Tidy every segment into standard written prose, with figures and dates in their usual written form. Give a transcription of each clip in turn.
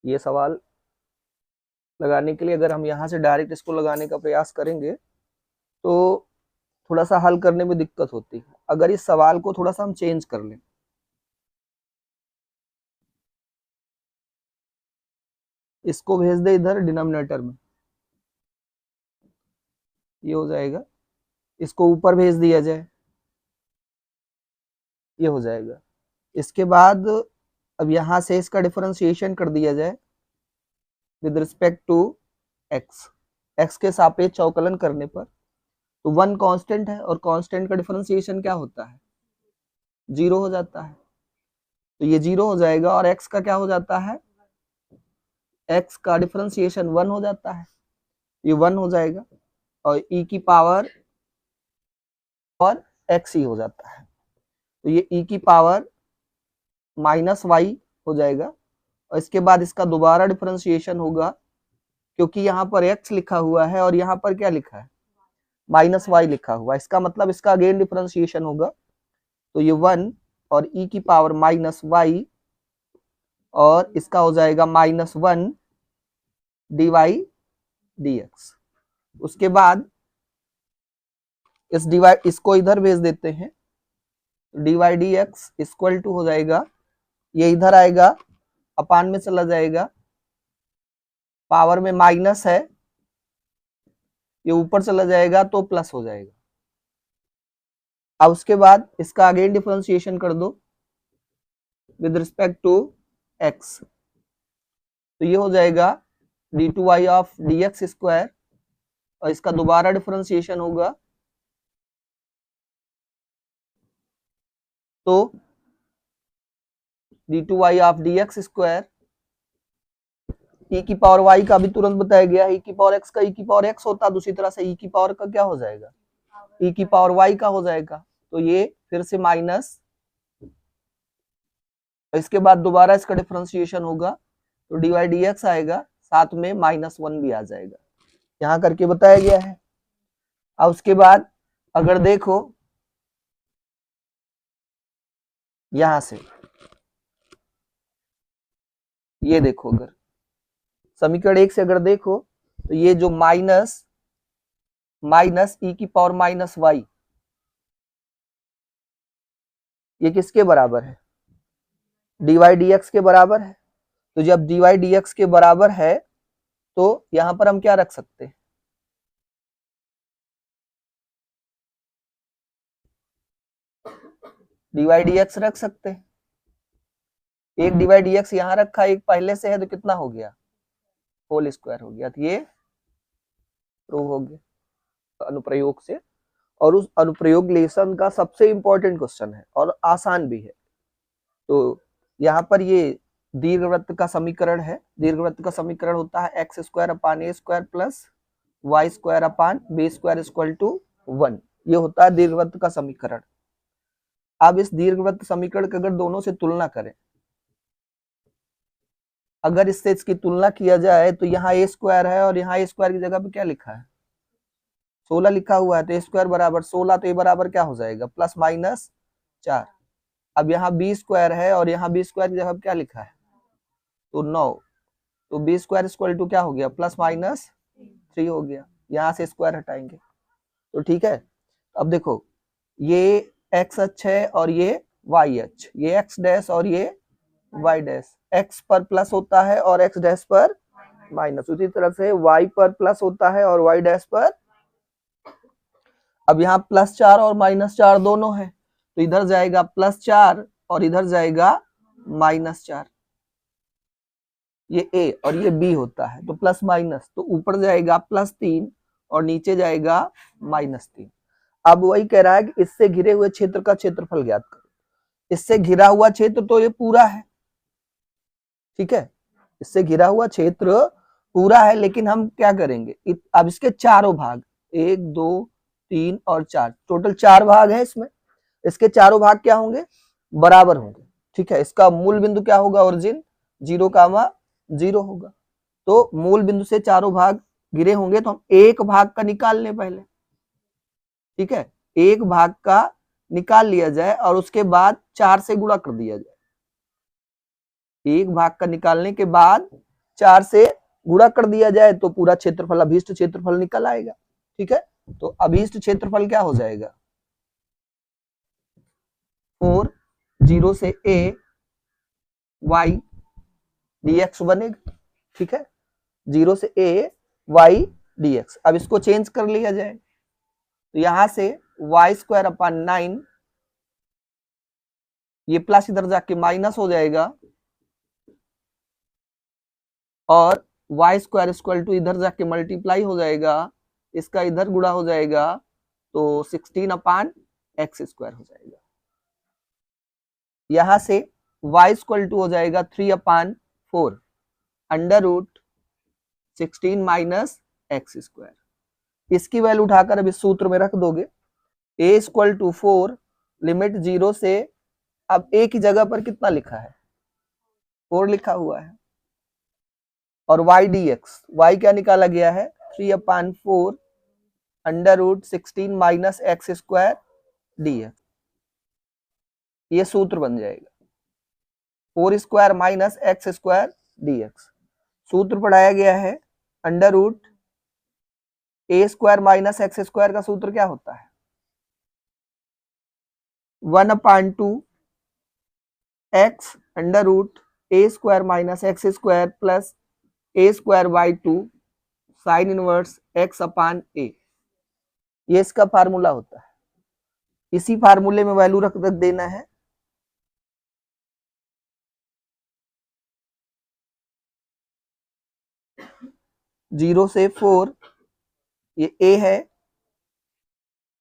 ये सवाल लगाने के लिए अगर हम यहाँ से डायरेक्ट इसको लगाने का प्रयास करेंगे तो थोड़ा सा हल करने में दिक्कत होती है। अगर इस सवाल को थोड़ा सा हम चेंज कर लें, इसको भेज दे इधर डिनोमिनेटर में, ये हो जाएगा। इसको ऊपर भेज दिया जाए, ये हो जाएगा। इसके बाद अब यहां से इसका डिफरेंशिएशन कर दिया जाए with respect to X. X के सापेक्ष अवकलन करने पर तो वन कांस्टेंट है और कांस्टेंट का डिफरेंशिएशन क्या होता है, 0 हो जाता है। तो ये 0 हो जाएगा और एक्स का क्या हो जाता है, एक्स का डिफरेंशिएशन 1 हो जाता है, ये 1 हो जाएगा और ई की पावर और एक्स ही हो जाता है। तो ये ई की पावर माइनस वाई हो जाएगा और इसके बाद इसका दोबारा डिफरेंशिएशन होगा, क्योंकि यहाँ पर एक्स लिखा हुआ है और यहाँ पर क्या लिखा है, माइनस वाई लिखा हुआ है। इसका मतलब इसका अगेन डिफरेंशिएशन होगा, तो ये 1 और ई की पावर माइनस वाई और इसका हो जाएगा -1 dy dx। उसके बाद इस डिवाइड इसको इधर भेज देते हैं, dy dx इक्वल टू हो जाएगा, ये इधर आएगा अपान में चला जाएगा, पावर में माइनस है, ये ऊपर चला जाएगा तो प्लस हो जाएगा। अब उसके बाद इसका अगेन डिफरेंशिएशन कर दो विद रिस्पेक्ट टू x, तो ये हो जाएगा d2y ऑफ dx स्क्वायर और इसका दोबारा डिफरेंशिएशन होगा तो d2y of dx square, e की पावर y का भी तुरंत बताया गया, e की पावर x का e की पावर x होता, दूसरी तरह से e की पावर का क्या हो जाएगा, e की पावर y का हो जाएगा। तो ये फिर से माइनस, इसके बाद दोबारा इसका डिफरेंशिएशन होगा तो dy dx आएगा, साथ में -1 भी आ जाएगा, यहां करके बताया गया है। अब उसके बाद अगर देखो यहां से, ये देखो अगर समीकरण 1 से अगर देखो तो ये जो माइनस ई की पावर माइनस वाई, ये किसके बराबर है, dy dx के बराबर है। तो जब dy dx के बराबर है तो यहां पर हम क्या रख सकते हैं, dy dx रख सकते हैं। एक dy dx यहां रखा, एक पहले से है तो कितना हो गया, होल स्क्वायर हो गया। तो ये प्रूव हो गया अनुप्रयोग से, और उस अनुप्रयोग लेसन का सबसे इंपॉर्टेंट क्वेश्चन है और आसान भी है। तो यहाँ पर ये दीर्घवृत्त का समीकरण है, दीर्घवृत्त का समीकरण होता है X square upon A square plus Y square upon B square equal to 1, ये होता है दीर्घवृत्त का समीकरण। अब इस दीर्घवृत्त समीकरण की अगर दोनों से तुलना करें, अगर इससे इसकी तुलना किया जाए तो यहाँ ए स्क्वायर है और यहाँ ए स्क्वायर की जगह पे क्या लिखा है, 16 लिखा हुआ है, तो ए स्क्वायर बराबर 16, तो ये बराबर क्या हो जाएगा, +-4। अब यहाँ बी स्क्वायर है और यहाँ बी स्क्वायर की जगह क्या लिखा है, तो 9, तो बी स्क्वायर इक्वल टू क्या हो गया, +-3 हो गया। यहाँ से स्क्वायर हटाएंगे तो ठीक है। अब देखो ये एक्स अक्ष है और ये वाई अक्ष, ये एक्स डैश और ये वाई डैश, एक्स पर प्लस होता है और एक्स डैश पर माइनस, उसी तरह से वाई पर प्लस होता है और वाई डैश पर। अब यहाँ +4 और -4 दोनों है, तो इधर जाएगा +4 और इधर जाएगा -4, ये ए और ये बी होता है, तो प्लस माइनस, तो ऊपर जाएगा +3 और नीचे जाएगा -3। अब वही कह रहा है कि इससे घिरे हुए क्षेत्र का क्षेत्रफल ज्ञात करो। इससे घिरा हुआ क्षेत्र तो ये पूरा है, ठीक है, इससे घिरा हुआ क्षेत्र पूरा है, लेकिन हम क्या करेंगे, अब इसके चारों भाग 1 2 3 और 4, टोटल 4 भाग है इसमें, इसके चारों भाग क्या होंगे, बराबर होंगे, ठीक है। इसका मूल बिंदु क्या होगा, ओरिजिन 0,0 होगा, तो मूल बिंदु से चारों भाग घिरे होंगे, तो हम एक भाग का निकाल लें पहले, ठीक है, एक भाग का निकाल लिया जाए और उसके बाद 4 से गुणा कर दिया जाए। एक भाग का निकालने के बाद 4 से गुणा कर दिया जाए तो पूरा क्षेत्रफल, अभीष्ट क्षेत्रफल निकल आएगा। ठीक है, तो अभीष्ट क्षेत्रफल क्या हो जाएगा, 4 0 से a y dx बनेगा। ठीक है, 0 से a y dx। अब इसको चेंज कर लिया जाए तो यहां से y² अपॉन 9, ये प्लस इधर जाके माइनस हो जाएगा और y² इक्वल टू इधर जाके मल्टीप्लाई हो जाएगा, इसका इधर गुणा हो जाएगा तो 16 अपॉन x² हो जाएगा। यहां से y इक्वल टू हो जाएगा 3 upon 4 under root 16 minus x²। इसकी वैल्यू उठाकर अब इस सूत्र में रख दोगे, a इक्वल टू 4 लिमिट 0 से, अब a की जगह पर कितना लिखा है, 4 लिखा हुआ है, और y dx, y क्या निकाला गया है, 3 upon 4 under root 16 minus x² dx। ये सूत्र बन जाएगा 4² माइनस x² dx। सूत्र पढ़ाया गया है under root a² minus x² का सूत्र क्या होता है, 1/2 x under root a² minus x² plus a²/2 sine inverse x upon a। ये इसका फार्मूला होता है। इसी फार्मूले में वैल्यू रख देना है, जीरो से 4, ये a है,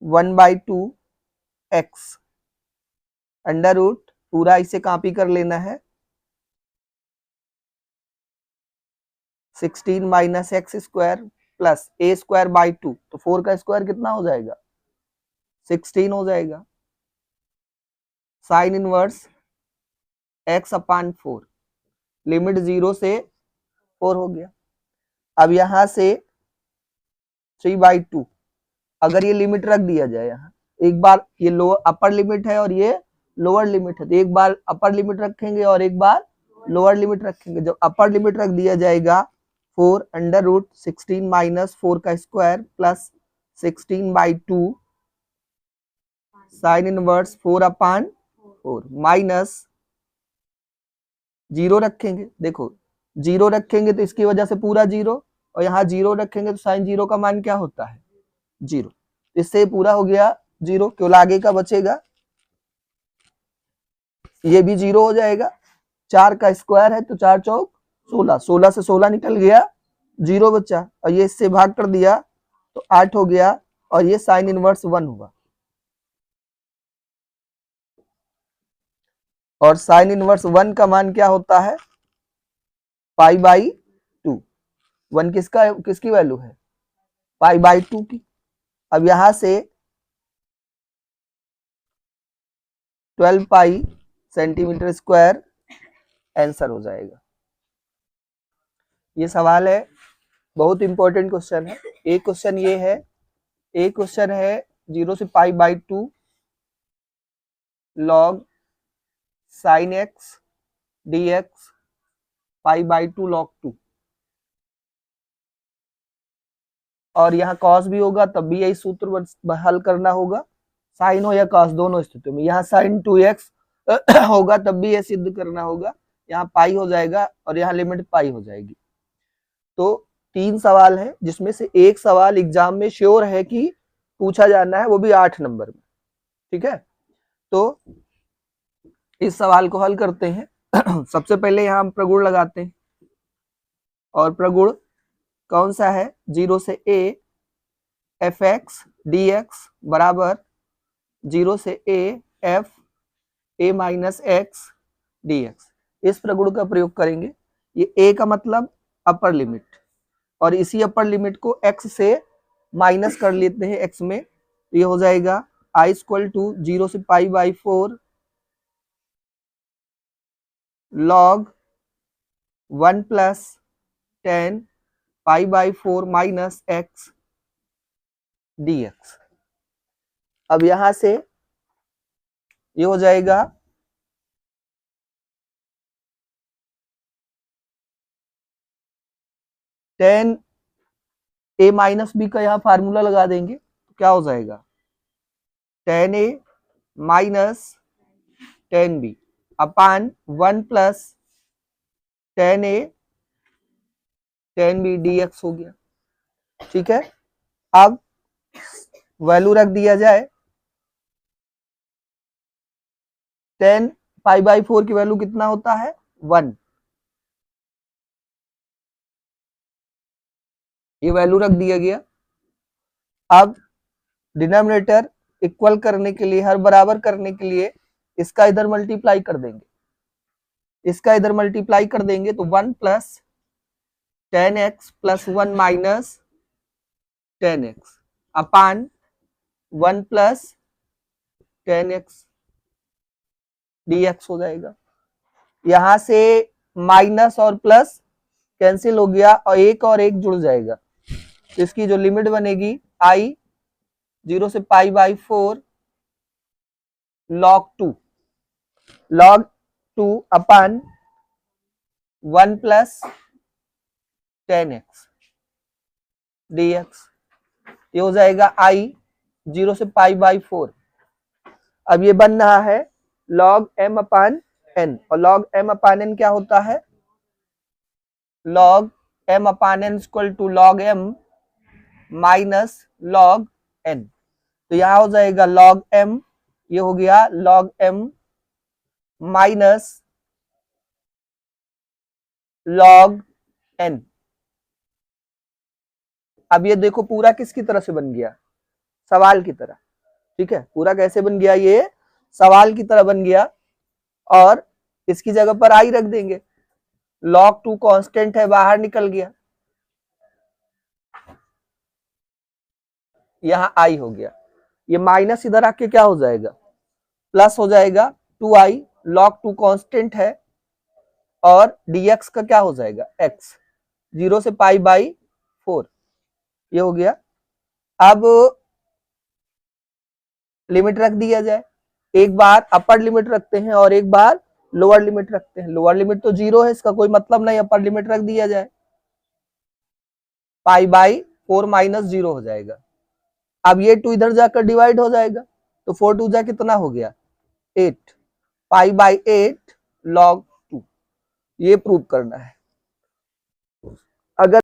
1/2 x अंडर रूट, पूरा इसे कॉपी कर लेना है, 16 माइनस x² प्लस a²/2, तो 4 का स्क्वायर कितना हो जाएगा, 16 हो जाएगा, sign inverse x upon 4, limit 0 से 4 हो गया। अब यहां से 3/2, अगर ये लिमिट रख दिया जाए, यहाँ एक बार ये लोअर अपर लिमिट है और ये लोअर लिमिट है, तो एक बार अपर लिमिट रखेंगे और एक बार लोअर लिमिट रखेंगे। जब अपर लिमिट रख दिया जाएगा 4 अंडर रूट 16 माइनस 4 का square plus 16/2 sine inverse 4 upon 4 minus 0 रखेंगे। देखो 0 रखेंगे तो इसकी वजह से पूरा 0, और यहाँ 0 रखेंगे तो साइन 0 का मान क्या होता है, 0। इससे पूरा हो गया 0, केवल आगे का बचेगा, ये भी 0 हो जाएगा। 4 का स्क्वायर है तो 4 चौक 16, 16 से 16 निकल गया, 0 बचा, और ये इससे भाग कर दिया तो 8 हो गया, और ये साइन इनवर्स 1 हुआ। और साइन इनवर्स 1 का मान क्या होता है, π/2। 1 किसकी वैल्यू है, π/2 की। अब यहां से 12 पाई सेंटीमीटर स्क्वायर आंसर हो जाएगा। ये सवाल है, बहुत इंपॉर्टेंट क्वेश्चन है। एक क्वेश्चन ये है, एक क्वेश्चन है 0 से π/2 log sin x dx π/2 log 2, और यहाँ cos भी होगा तब भी यही सूत्र हल करना होगा, साइन हो या cos दोनों स्थितियों में। यहाँ sin 2x होगा तब भी ये सिद्ध करना होगा, यहाँ पाई हो जाएगा और यहाँ लिमिट पाई हो जाएगी। तो 3 सवाल है, जिसमें से एक सवाल एग्जाम में श्योर है कि पूछा जाना है, वो भी 8 नंबर में। ठीक है, तो इस सवाल को हल करते हैं। सबसे पहले यहाँ हम प्रगुण लगाते हैं, और प्रगुण कौन सा है, 0 से a f(x) dx बराबर 0 से a f a minus x dx। इस प्रगुण का प्रयोग करेंगे। ये a का मतलब अपर लिमिट, और इसी अपर लिमिट को x से माइनस कर लेते हैं x में, तो ये हो जाएगा i इक्वल टू 0 से π/4 log 1 plus 10 π/4 minus x dx। अब यहां से ये हो जाएगा टेन ए माइनस बी का यहाँ फार्मूला लगा देंगे तो क्या हो जाएगा, टेन ए माइनस टेन बी अपान 1 प्लस टेन ए टेन बी डी एक्स हो गया। ठीक है, अब वैल्यू रख दिया जाए, टेन पाई बाई 4 की वैल्यू कितना होता है, 1। ये वैल्यू रख दिया गया। अब डिनोमिनेटर इक्वल करने के लिए, हर बराबर करने के लिए इसका इधर मल्टीप्लाई कर देंगे, इसका इधर मल्टीप्लाई कर देंगे तो 1 plus 10x plus 1 minus 10x अपान 1 प्लस 10x dx हो जाएगा। यहां से माइनस और प्लस कैंसिल हो गया और एक जुड़ जाएगा, तो इसकी जो लिमिट बनेगी i 0 से pi by 4 log 2 upon 1 plus 10x dx। ये हो जाएगा i 0 से पाई बाई 4। अब ये बन रहा है log m अपान n, और log m अपान n क्या होता है, log m upon n equal to log m minus log n। तो यहां हो जाएगा log m, ये हो गया log m minus log n। अब ये देखो पूरा किसकी तरह से बन गया, सवाल की तरह। ठीक है, पूरा कैसे बन गया, ये सवाल की तरह बन गया, और इसकी जगह पर आई रख देंगे, log 2 कांस्टेंट है, बाहर निकल गया, यहां आई हो गया, ये माइनस इधर आके क्या हो जाएगा, प्लस हो जाएगा 2i, log 2 कांस्टेंट है, और dx का क्या हो जाएगा x, 0 से पाई बाई 4। ये हो गया। अब लिमिट रख दिया जाए, एक बार अपर लिमिट रखते हैं और एक बार लोअर लिमिट रखते हैं। लोअर लिमिट तो 0 है, इसका कोई मतलब नहीं, अपर लिमिट रख दिया जाए, पाई बाई 4 माइनस 0 हो जाएगा। अब ये 2 इधर जाकर डिवाइड हो जाएगा, तो 4 2 जा कितना हो गया 8, पाई बाई 8 log 2। ये प्रूव करना है। अगर